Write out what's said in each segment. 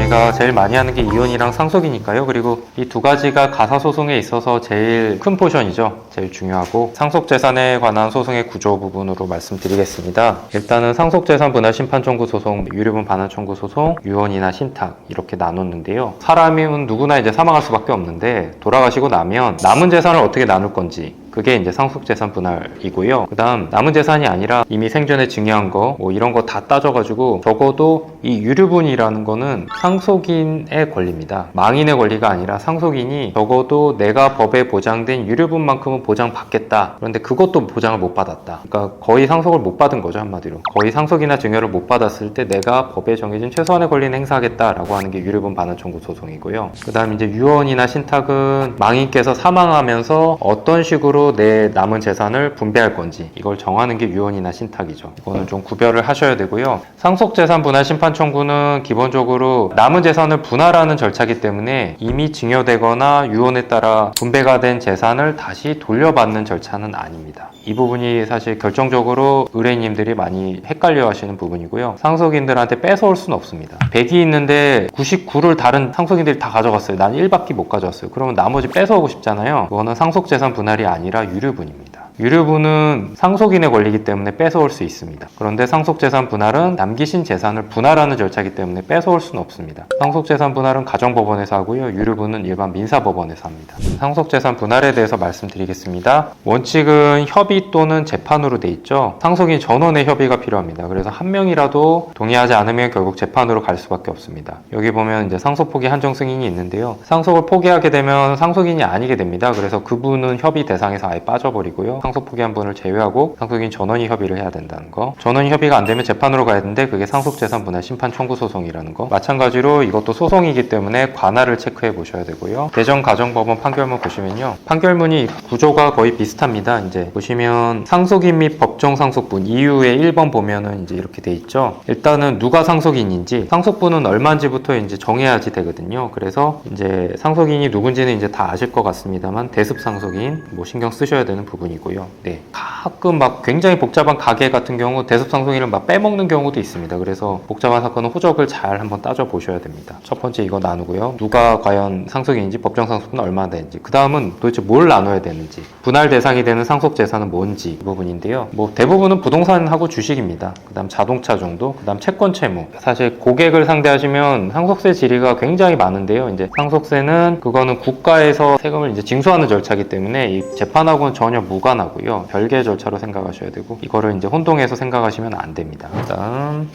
저희가 제일 많이 하는 게 이혼이랑 상속이니까요. 그리고 이 두 가지가 가사소송에 있어서 제일 큰 포션이죠. 제일 중요하고 상속재산에 관한 소송의 구조 부분으로 말씀드리겠습니다. 일단은 상속재산 분할 심판 청구 소송, 유류분 반환 청구 소송, 유언이나 신탁 이렇게 나눴는데요. 사람은 누구나 이제 사망할 수밖에 없는데 돌아가시고 나면 남은 재산을 어떻게 나눌 건지, 그게 이제 상속재산 분할이고요. 그 다음 남은 재산이 아니라 이미 생전에 증여한 거 뭐 이런 거 다 따져가지고 적어도 이 유류분이라는 거는 상속인의 권리입니다. 망인의 권리가 아니라 상속인이 적어도 내가 법에 보장된 유류분만큼은 보장받겠다. 그런데 그것도 보장을 못 받았다. 그러니까 거의 상속을 못 받은 거죠, 한마디로. 거의 상속이나 증여를 못 받았을 때 내가 법에 정해진 최소한의 권리는 행사하겠다라고 하는 게 유류분 반환 청구 소송이고요. 그 다음 이제 유언이나 신탁은 망인께서 사망하면서 어떤 식으로 내 남은 재산을 분배할 건지 이걸 정하는 게 유언이나 신탁이죠. 이거는 좀 구별을 하셔야 되고요. 상속재산 분할 심판 청구는 기본적으로 남은 재산을 분할하는 절차이기 때문에 이미 증여되거나 유언에 따라 분배가 된 재산을 다시 돌려받는 절차는 아닙니다. 이 부분이 사실 결정적으로 의뢰인님들이 많이 헷갈려 하시는 부분이고요. 상속인들한테 뺏어올 수는 없습니다. 100이 있는데 99를 다른 상속인들이 다 가져갔어요. 난 1밖에 못 가져왔어요. 그러면 나머지 뺏어오고 싶잖아요. 그거는 상속재산 분할이 아니라 유류분입니다. 유류분은 상속인의 권리이기 때문에 뺏어올 수 있습니다. 그런데 상속재산 분할은 남기신 재산을 분할하는 절차이기 때문에 뺏어올 수는 없습니다. 상속재산 분할은 가정법원에서 하고요. 유류분은 일반 민사법원에서 합니다. 상속재산 분할에 대해서 말씀드리겠습니다. 원칙은 협의 또는 재판으로 돼 있죠. 상속인 전원의 협의가 필요합니다. 그래서 한 명이라도 동의하지 않으면 결국 재판으로 갈 수밖에 없습니다. 여기 보면 이제 상속 포기 한정 승인이 있는데요. 상속을 포기하게 되면 상속인이 아니게 됩니다. 그래서 그분은 협의 대상에서 아예 빠져버리고요. 상속 포기한 분을 제외하고 상속인 전원이 협의를 해야 된다는 거. 전원이 협의가 안 되면 재판으로 가야 되는데 그게 상속재산 분할 심판 청구 소송이라는 거. 마찬가지로 이것도 소송이기 때문에 관할을 체크해 보셔야 되고요. 대전가정법원 판결문 보시면요. 판결문이 구조가 거의 비슷합니다. 이제 보시면 상속인 및 법정 상속분 이유의 1번 보면은 이제 이렇게 돼 있죠. 일단은 누가 상속인인지, 상속분은 얼마인지부터 이제 정해야지 되거든요. 그래서 이제 상속인이 누군지는 이제 다 아실 것 같습니다만 대습 상속인 뭐 신경 쓰셔야 되는 부분이고요. 네, 가끔 막 굉장히 복잡한 가계 같은 경우 대습 상속인을 막 빼먹는 경우도 있습니다. 그래서 복잡한 사건은 후적을 잘 한번 따져 보셔야 됩니다. 첫 번째 이거 나누고요. 누가 과연 상속인인지, 법정 상속분은 얼마나 되는지, 그 다음은 도대체 뭘 나눠야 되는지, 분할 대상이 되는 상속 재산은 뭔지 이 부분인데요. 뭐 대부분은 부동산하고 주식입니다. 그 다음 자동차 정도, 그 다음 채권 채무. 사실 고객을 상대하시면 상속세 질의가 굉장히 많은데요. 이제 상속세는 그거는 국가에서 세금을 이제 징수하는 절차이기 때문에 이 재판하고는 전혀 무관하고 고요. 별개의 절차로 생각하셔야 되고 이거를 이제 혼동해서 생각하시면 안 됩니다. 일단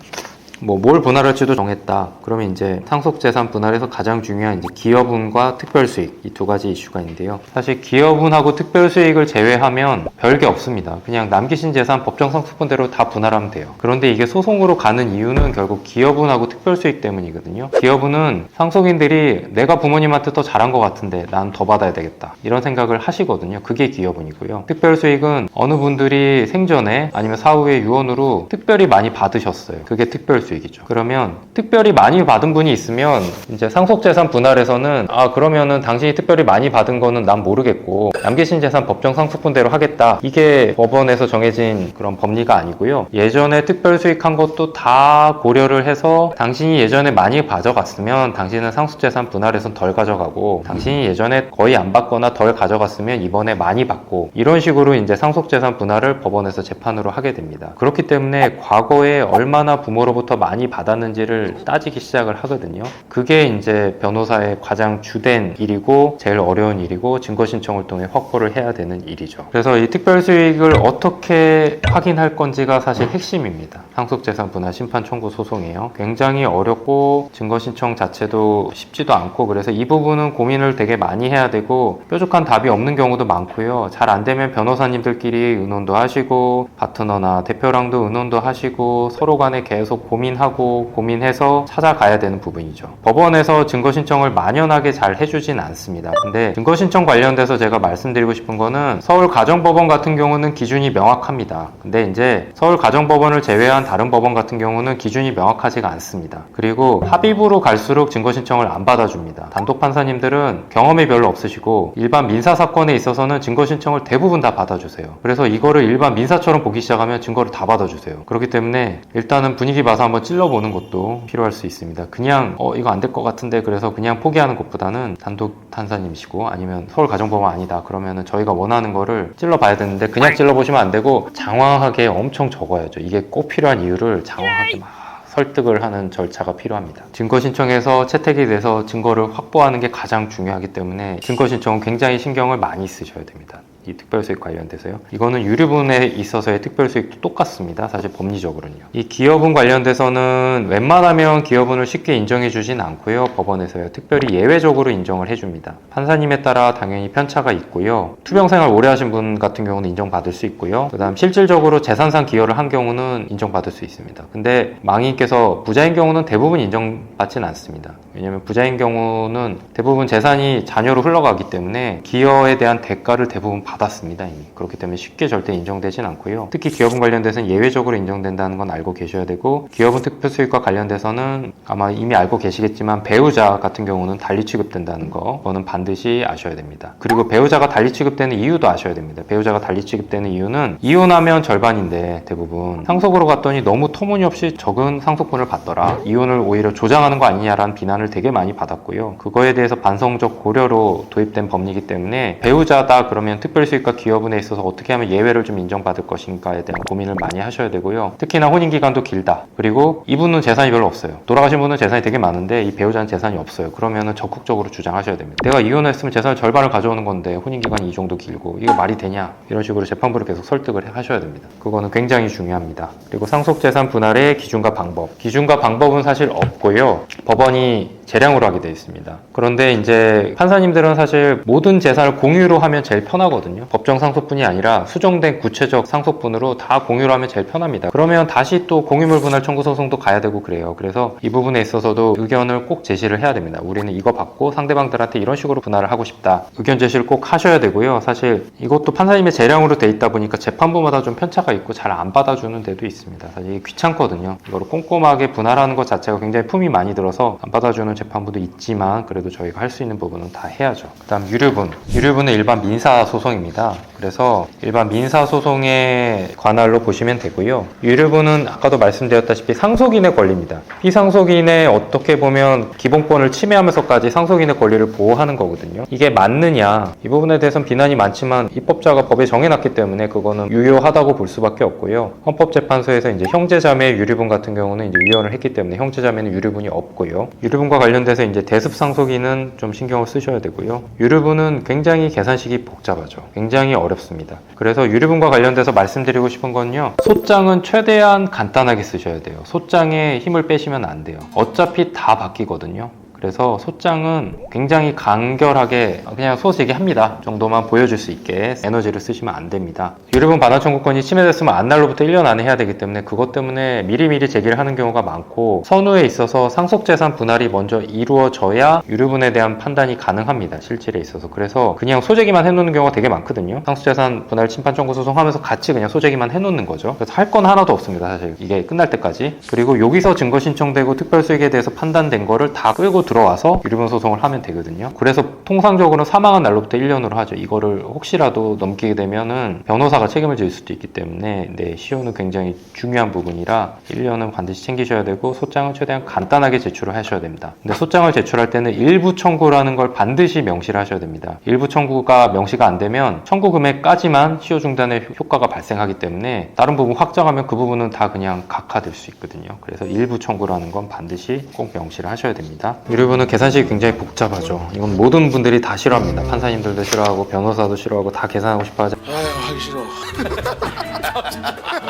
뭘 분할할지도 정했다. 그러면 이제 상속재산 분할에서 가장 중요한 이제 기여분과 특별수익 이 두 가지 이슈가 있는데요. 사실 기여분하고 특별수익을 제외하면 별게 없습니다. 그냥 남기신 재산 법정 상속분대로 다 분할하면 돼요. 그런데 이게 소송으로 가는 이유는 결국 기여분하고 특별수익 때문이거든요. 기여분은 상속인들이 내가 부모님한테 더 잘한 것 같은데 난 더 받아야 되겠다 이런 생각을 하시거든요. 그게 기여분이고요. 특별수익은 어느 분들이 생전에 아니면 사후에 유언으로 특별히 많이 받으셨어요. 그게 특별수익. 이죠. 그러면 특별히 많이 받은 분이 있으면 이제 상속재산 분할에서는 그러면은 당신이 특별히 많이 받은 거는 난 모르겠고 남기신 재산 법정 상속분대로 하겠다. 이게 법원에서 정해진 그런 법리가 아니고요. 예전에 특별수익한 것도 다 고려를 해서 당신이 예전에 많이 가져갔으면 당신은 상속재산 분할에선 덜 가져가고 당신이 예전에 거의 안 받거나 덜 가져갔으면 이번에 많이 받고 이런 식으로 이제 상속재산 분할을 법원에서 재판으로 하게 됩니다. 그렇기 때문에 과거에 얼마나 부모로부터 많이 받았는지를 따지기 시작을 하거든요. 그게 이제 변호사의 가장 주된 일이고 제일 어려운 일이고 증거 신청을 통해 확보를 해야 되는 일이죠. 그래서 이 특별수익을 어떻게 확인할 건지가 사실 핵심입니다. 상속재산 분할 심판 청구 소송이에요. 굉장히 어렵고 증거 신청 자체도 쉽지도 않고 그래서 이 부분은 고민을 되게 많이 해야 되고 뾰족한 답이 없는 경우도 많고요. 잘 안 되면 변호사님들끼리 의논도 하시고 파트너나 대표랑도 의논도 하시고 서로 간에 계속 고민하고 고민해서 찾아가야 되는 부분이죠. 법원에서 증거 신청을 만연하게 잘 해주진 않습니다. 근데 증거 신청 관련돼서 제가 말씀드리고 싶은 거는 서울가정법원 같은 경우는 기준이 명확합니다. 근데 이제 서울가정법원을 제외한 다른 법원 같은 경우는 기준이 명확하지가 않습니다. 그리고 합의부로 갈수록 증거 신청을 안 받아줍니다. 단독 판사님들은 경험이 별로 없으시고 일반 민사 사건에 있어서는 증거 신청을 대부분 다 받아주세요. 그래서 이거를 일반 민사처럼 보기 시작하면 증거를 다 받아주세요. 그렇기 때문에 일단은 분위기 봐서 한번 한번 찔러보는 것도 필요할 수 있습니다. 그냥 이거 안 될 것 같은데 그래서 그냥 포기하는 것보다는 단독 판사님이시고 아니면 서울가정법원 아니다 그러면은 저희가 원하는 거를 찔러봐야 되는데 그냥 찔러보시면 안 되고 장황하게 엄청 적어야죠. 이게 꼭 필요한 이유를 장황하게 막 설득을 하는 절차가 필요합니다. 증거 신청에서 채택이 돼서 증거를 확보하는 게 가장 중요하기 때문에 증거 신청은 굉장히 신경을 많이 쓰셔야 됩니다. 이 특별수익 관련돼서요. 이거는 유류분에 있어서의 특별수익도 똑같습니다. 사실 법리적으로는요. 이 기여분 관련돼서는 웬만하면 기여분을 쉽게 인정해 주진 않고요. 법원에서요. 특별히 예외적으로 인정을 해줍니다. 판사님에 따라 당연히 편차가 있고요. 투병생활 오래 하신 분 같은 경우는 인정받을 수 있고요. 그 다음 실질적으로 재산상 기여를 한 경우는 인정받을 수 있습니다. 근데 망인께서 부자인 경우는 대부분 인정받지는 않습니다. 왜냐하면 부자인 경우는 대부분 재산이 자녀로 흘러가기 때문에 기여에 대한 대가를 대부분 받았습니다. 이미. 그렇기 때문에 쉽게 절대 인정되진 않고요. 특히 기여분 관련돼서는 예외적으로 인정된다는 건 알고 계셔야 되고 기여분 특별수익과 관련돼서는 아마 이미 알고 계시겠지만 배우자 같은 경우는 달리 취급된다는 거 그거는 반드시 아셔야 됩니다. 그리고 배우자가 달리 취급되는 이유도 아셔야 됩니다. 배우자가 달리 취급되는 이유는 이혼하면 절반인데 대부분 상속으로 갔더니 너무 터무니없이 적은 상속분을 받더라. 이혼을 오히려 조장하는 거 아니냐라는 비난을 되게 많이 받았고요. 그거에 대해서 반성적 고려로 도입된 법리이기 때문에 배우자다 그러면 특별수익과 기여분에 있어서 어떻게 하면 예외를 좀 인정받을 것인가에 대한 고민을 많이 하셔야 되고요. 특히나 혼인기간도 길다. 그리고 이분은 재산이 별로 없어요. 돌아가신 분은 재산이 되게 많은데 이 배우자는 재산이 없어요. 그러면은 적극적으로 주장하셔야 됩니다. 내가 이혼했으면 재산을 절반을 가져오는 건데 혼인기간이 이 정도 길고 이거 말이 되냐? 이런 식으로 재판부를 계속 설득을 하셔야 됩니다. 그거는 굉장히 중요합니다. 그리고 상속재산 분할의 기준과 방법. 기준과 방법은 사실 없고요. 법원이 재량으로 하게 되어 있습니다. 그런데 이제 판사님들은 사실 모든 재산을 공유로 하면 제일 편하거든요. 법정 상속분이 아니라 수정된 구체적 상속분으로 다 공유로 하면 제일 편합니다. 그러면 다시 또 공유물 분할 청구 소송도 가야 되고 그래요. 그래서 이 부분에 있어서도 의견을 꼭 제시를 해야 됩니다. 우리는 이거 받고 상대방들한테 이런 식으로 분할을 하고 싶다. 의견 제시를 꼭 하셔야 되고요. 사실 이것도 판사님의 재량으로 돼 있다 보니까 재판부마다 좀 편차가 있고 잘 안 받아주는 데도 있습니다. 사실 이게 귀찮거든요. 이거를 꼼꼼하게 분할하는 것 자체가 굉장히 품이 많이 들어서 안 받아주는 재판부도 있지만 그래도 저희가 할 수 있는 부분은 다 해야죠. 그 다음 유류분. 유류분은 일반 민사소송입니다. 그래서 일반 민사소송의 관할로 보시면 되고요. 유류분은 아까도 말씀드렸다시피 상속인의 권리입니다. 피상속인의 어떻게 보면 기본권을 침해하면서까지 상속인의 권리를 보호하는 거거든요. 이게 맞느냐 이 부분에 대해서는 비난이 많지만 입법자가 법에 정해놨기 때문에 그거는 유효하다고 볼 수밖에 없고요. 헌법재판소에서 이제 형제자매 유류분 같은 경우는 이제 위헌을 했기 때문에 형제자매는 유류분이 없고요. 유류분과 관련돼서 이제 대습상속인은 좀 신경을 쓰셔야 되고요. 유류분은 굉장히 계산식이 복잡하죠. 굉장히 어렵습니다. 그래서 유류분과 관련돼서 말씀드리고 싶은 건요. 소장은 최대한 간단하게 쓰셔야 돼요. 소장에 힘을 빼시면 안 돼요. 어차피 다 바뀌거든요. 그래서 소장은 굉장히 간결하게 그냥 소식합니다 정도만 보여줄 수 있게 에너지를 쓰시면 안 됩니다. 유류분 반환 청구권이 침해됐으면 안날로부터 1년 안에 해야 되기 때문에 그것 때문에 미리미리 제기를 하는 경우가 많고 선후에 있어서 상속재산 분할이 먼저 이루어져야 유류분에 대한 판단이 가능합니다. 실질에 있어서. 그래서 그냥 소재기만 해놓는 경우가 되게 많거든요. 상속재산 분할 침판 청구 소송하면서 같이 그냥 소재기만 해놓는 거죠. 그래서 할 건 하나도 없습니다. 사실 이게 끝날 때까지. 그리고 여기서 증거 신청되고 특별수익에 대해서 판단된 거를 다 끌고 들어와서 유류분 소송을 하면 되거든요. 그래서 통상적으로 사망한 날로부터 1년으로 하죠. 이거를 혹시라도 넘기게 되면은 변호사가 책임을 질 수도 있기 때문에 시효는 굉장히 중요한 부분이라 1년은 반드시 챙기셔야 되고 소장은 최대한 간단하게 제출을 하셔야 됩니다. 근데 소장을 제출할 때는 일부 청구라는 걸 반드시 명시를 하셔야 됩니다. 일부 청구가 명시가 안 되면 청구 금액까지만 시효 중단의 효과가 발생하기 때문에 다른 부분 확정하면 그 부분은 다 그냥 각하될 수 있거든요. 그래서 일부 청구라는 건 반드시 꼭 명시를 하셔야 됩니다. 유류분은 계산식이 굉장히 복잡하죠. 이건 모든 분들이 다 싫어합니다. 판사님들도 싫어하고 변호사도 싫어하고 다 계산하고 싶어 하죠. 하기 싫어.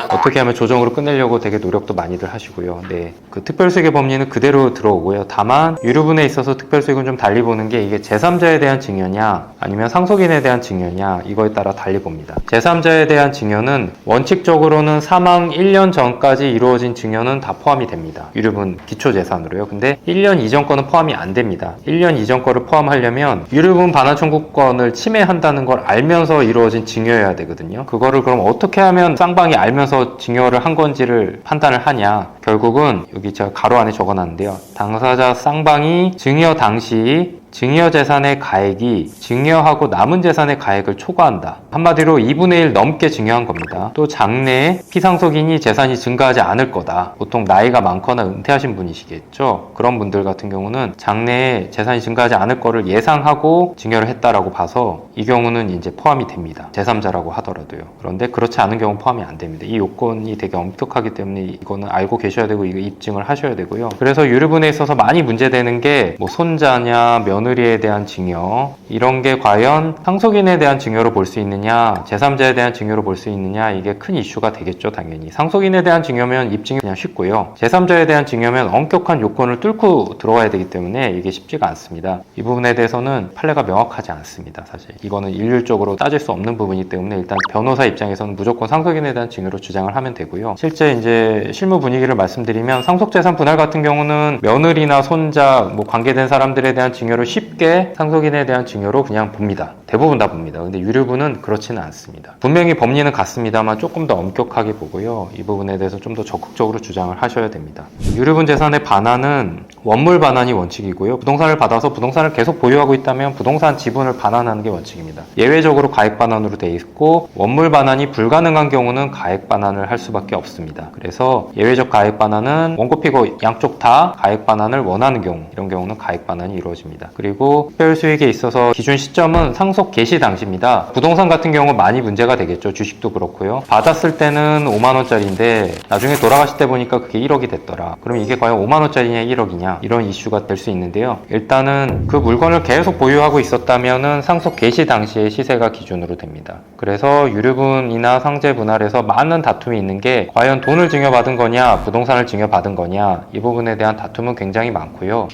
어떻게 하면 조정으로 끝내려고 되게 노력도 많이들 하시고요. 그 특별수익의 법리는 그대로 들어오고요. 다만 유류분에 있어서 특별수익은 좀 달리 보는 게 이게 제3자에 대한 증여냐 아니면 상속인에 대한 증여냐 이거에 따라 달리 봅니다. 제3자에 대한 증여는 원칙적으로는 사망 1년 전까지 이루어진 증여는 다 포함이 됩니다. 유류분 기초재산으로요. 근데 1년 이전 거는 포함이 안 됩니다. 1년 이전 거를 포함하려면 유류분 반환 청구권을 침해한다는 걸 알면서 이루어진 증여여야 되거든요. 그거를 그럼 어떻게 하면 쌍방이 알면서 증여를 한 건지를 판단을 하냐. 결국은 여기 제가 가로 안에 적어놨는데요. 당사자 쌍방이 증여 당시 증여재산의 가액이 증여하고 남은 재산의 가액을 초과한다. 한마디로 2분의 1 넘게 증여한 겁니다. 또 장래에 피상속인이 재산이 증가하지 않을 거다. 보통 나이가 많거나 은퇴하신 분이시겠죠. 그런 분들 같은 경우는 장래에 재산이 증가하지 않을 거를 예상하고 증여를 했다라고 봐서 이 경우는 이제 포함이 됩니다. 제3자라고 하더라도요. 그런데 그렇지 않은 경우 포함이 안 됩니다. 이 요건이 되게 엄격하기 때문에 이거는 알고 계셔야 되고 이거 입증을 하셔야 되고요. 그래서 유류분에 있어서 많이 문제되는 게 뭐 손자냐 며느리에 대한 증여 이런 게 과연 상속인에 대한 증여로 볼 수 있느냐 제3자에 대한 증여로 볼 수 있느냐 이게 큰 이슈가 되겠죠. 당연히 상속인에 대한 증여면 입증이 그냥 쉽고요. 제3자에 대한 증여면 엄격한 요건을 뚫고 들어가야 되기 때문에 이게 쉽지가 않습니다. 이 부분에 대해서는 판례가 명확하지 않습니다. 사실 이거는 일률적으로 따질 수 없는 부분이기 때문에 일단 변호사 입장에서는 무조건 상속인에 대한 증여로 주장을 하면 되고요. 실제 이제 실무 분위기를 말씀드리면 상속재산 분할 같은 경우는 며느리나 손자 뭐 관계된 사람들에 대한 증여를 쉽게 상속인에 대한 증여로 그냥 봅니다. 대부분 다 봅니다. 근데 유류분은 그렇지는 않습니다. 분명히 법리는 같습니다만 조금 더 엄격하게 보고요. 이 부분에 대해서 좀 더 적극적으로 주장을 하셔야 됩니다. 유류분 재산의 반환은 원물 반환이 원칙이고요. 부동산을 받아서 부동산을 계속 보유하고 있다면 부동산 지분을 반환하는 게 원칙입니다. 예외적으로 가액 반환으로 돼 있고 원물 반환이 불가능한 경우는 가액 반환을 할 수밖에 없습니다. 그래서 예외적 가액 반환은 원고피고 양쪽 다 가액 반환을 원하는 경우 이런 경우는 가액 반환이 이루어집니다. 그리고 특별 수익에 있어서 기준 시점은 상속 개시 당시입니다. 부동산 같은 경우 많이 문제가 되겠죠. 주식도 그렇고요. 받았을 때는 5만 원짜리인데 나중에 돌아가실 때 보니까 그게 1억이 됐더라. 그럼 이게 과연 5만 원짜리냐 1억이냐 이런 이슈가 될 수 있는데요. 일단은 그 물건을 계속 보유하고 있었다면은 상속 개시 당시의 시세가 기준으로 됩니다. 그래서 유류분이나 상제 분할에서 많은 다툼이 있는 게 과연 돈을 증여받은 거냐 부동산을 증여받은 거냐 이 부분에 대한 다툼은 굉장히 많고요.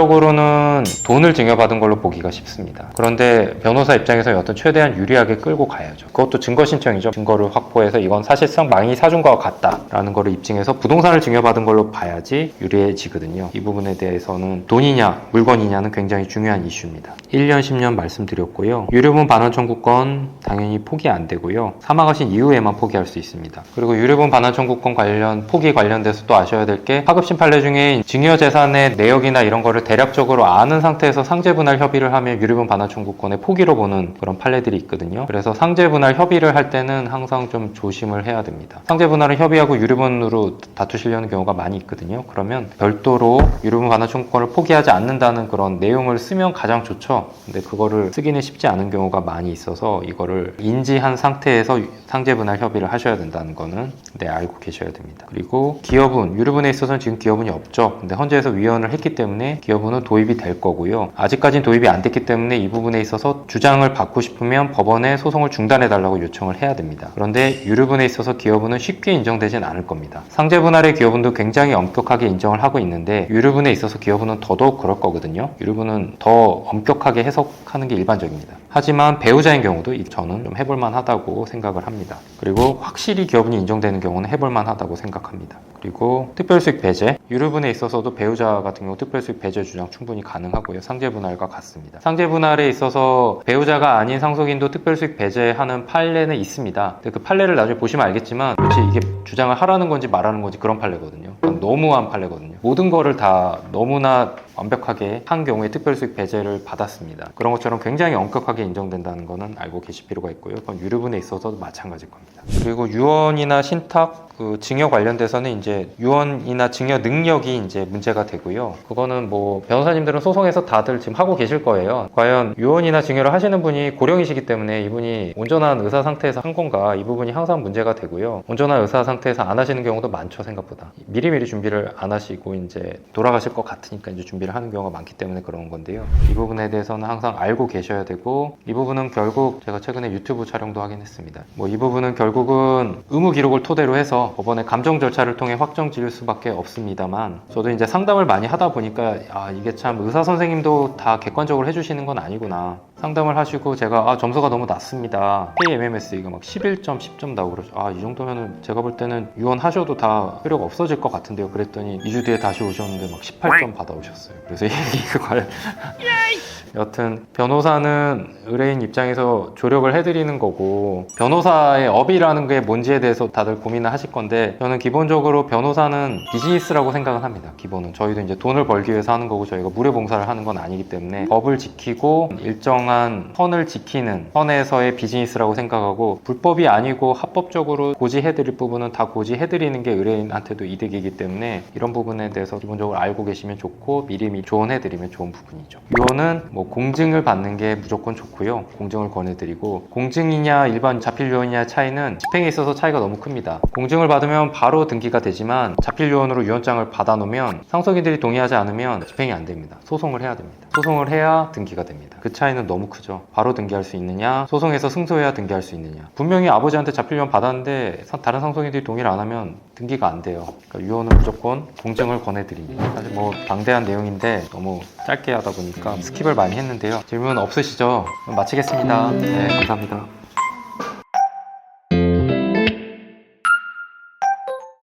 일반적으로는 돈을 증여받은 걸로 보기가 쉽습니다. 그런데 변호사 입장에서 어떤 최대한 유리하게 끌고 가야죠. 그것도 증거 신청이죠. 증거를 확보해서 이건 사실상 망이 사준 것과 같다라는 거를 입증해서 부동산을 증여받은 걸로 봐야지 유리해지거든요. 이 부분에 대해서는 돈이냐 물건이냐는 굉장히 중요한 이슈입니다. 1년 10년 말씀드렸고요. 유류분 반환 청구권 당연히 포기 안 되고요. 사망하신 이후에만 포기할 수 있습니다. 그리고 유류분 반환 청구권 관련 포기 관련돼서 또 아셔야 될 게 하급심 판례 중에 증여재산의 내역이나 이런 거를 대략적으로 아는 상태에서 상제분할 협의를 하면 유류분 반환 청구권의 포기로 보는 그런 판례들이 있거든요. 그래서 상제분할 협의를 할 때는 항상 좀 조심을 해야 됩니다. 상제분할은 협의하고 유류분으로 다투시려는 경우가 많이 있거든요. 그러면 별도로 유류분 반환 청구권을 포기하지 않는다는 그런 내용을 쓰면 가장 좋죠. 근데 그거를 쓰기는 쉽지 않은 경우가 많이 있어서 이거를 인지한 상태에서 상제분할 협의를 하셔야 된다는 거는 알고 계셔야 됩니다. 그리고 기여분, 유류분에 있어서는 지금 기여분이 없죠. 근데 헌재에서 위헌을 했기 때문에 기여분은 도입이 될 거고요. 아직까지는 도입이 안 됐기 때문에 이 부분에 있어서 주장을 받고 싶으면 법원에 소송을 중단해달라고 요청을 해야 됩니다. 그런데 유류분에 있어서 기여분은 쉽게 인정되진 않을 겁니다. 상제분할의 기여분도 굉장히 엄격하게 인정을 하고 있는데 유류분에 있어서 기여분은 더더욱 그럴 거거든요. 유류분은 더 엄격하게 해석하는 게 일반적입니다. 하지만 배우자인 경우도 저는 좀 해볼만 하다고 생각을 합니다. 그리고 확실히 기여분이 인정되는 경우는 해볼만 하다고 생각합니다. 그리고 특별수익 배제, 유류분에 있어서도 배우자 같은 경우 특별수익 배제 주장 충분히 가능하고요. 상제분할과 같습니다. 상제분할에 있어서 배우자가 아닌 상속인도 특별수익 배제하는 판례는 있습니다. 근데 그 판례를 나중에 보시면 알겠지만 도대체 이게 주장을 하라는 건지 말하는 건지 그런 판례거든요. 너무한 판례거든요. 모든 거를 다 너무나 완벽하게 한 경우에 특별수익 배제를 받았습니다. 그런 것처럼 굉장히 엄격하게 인정된다는 거는 알고 계실 필요가 있고요. 그건 유류분에 있어서도 마찬가지일 겁니다. 그리고 유언이나 신탁, 증여 관련돼서는 이제 유언이나 증여 능력이 이제 문제가 되고요. 그거는 뭐 변호사님들은 소송에서 다들 지금 하고 계실 거예요. 과연 유언이나 증여를 하시는 분이 고령이시기 때문에 이분이 온전한 의사 상태에서 한 건가 이 부분이 항상 문제가 되고요. 온전한 의사 상태에서 안 하시는 경우도 많죠. 생각보다 미리미리 준비를 안 하시고 이제 돌아가실 것 같으니까 이제 준비를 하는 경우가 많기 때문에 그런 건데요. 이 부분에 대해서는 항상 알고 계셔야 되고 이 부분은 결국 제가 최근에 유튜브 촬영도 하긴 했습니다. 뭐 이 부분은 결국은 의무 기록을 토대로 해서 법원의 감정 절차를 통해 확정 지을 수밖에 없습니다만 저도 이제 상담을 많이 하다 보니까 이게 참 의사 선생님도 다 객관적으로 해주시는 건 아니구나. 상담을 하시고 제가 점수가 너무 낮습니다. KMMS가 막 11점, 10점 나오고 그러죠. 이 정도면은 제가 볼 때는 유언하셔도 다 필요가 없어질 것 같은데요. 그랬더니 2주 뒤에 다시 오셨는데 막 18점 받아오셨어요. 그래서 이거 여튼 변호사는 의뢰인 입장에서 조력을 해드리는 거고, 변호사의 업이라는 게 뭔지에 대해서 다들 고민을 하실 건데, 저는 기본적으로 변호사는 비즈니스라고 생각을 합니다. 기본은 저희도 이제 돈을 벌기 위해서 하는 거고, 저희가 무료봉사를 하는 건 아니기 때문에 법을 지키고 일정한 선을 지키는 선에서의 비즈니스라고 생각하고, 불법이 아니고 합법적으로 고지해드릴 부분은 다 고지해드리는 게 의뢰인한테도 이득이기 때문에 이런 부분에 대해서 기본적으로 알고 계시면 좋고, 미리 조언해드리면 좋은 부분이죠. 유언은 뭐 공증을 받는 게 무조건 좋고요. 공증을 권해드리고, 공증이냐 일반 자필유언이냐 차이는 집행에 있어서 차이가 너무 큽니다. 공증을 받으면 바로 등기가 되지만, 자필유언으로 유언장을 받아놓으면 상속인들이 동의하지 않으면 집행이 안 됩니다. 소송을 해야 됩니다. 소송을 해야 등기가 됩니다. 그 차이는 너무 크죠. 바로 등기할 수 있느냐, 소송에서 승소해야 등기할 수 있느냐. 분명히 아버지한테 자필유언 받았는데 다른 상속인들이 동의를 안 하면 등기가 안 돼요. 그러니까 유언은 무조건 공증을 권해드립니다. 사실 뭐 방대한 내용인데 너무 짧게 하다 보니까 스킵을 많이 했는데요. 질문 없으시죠? 그럼 마치겠습니다. 네, 감사합니다.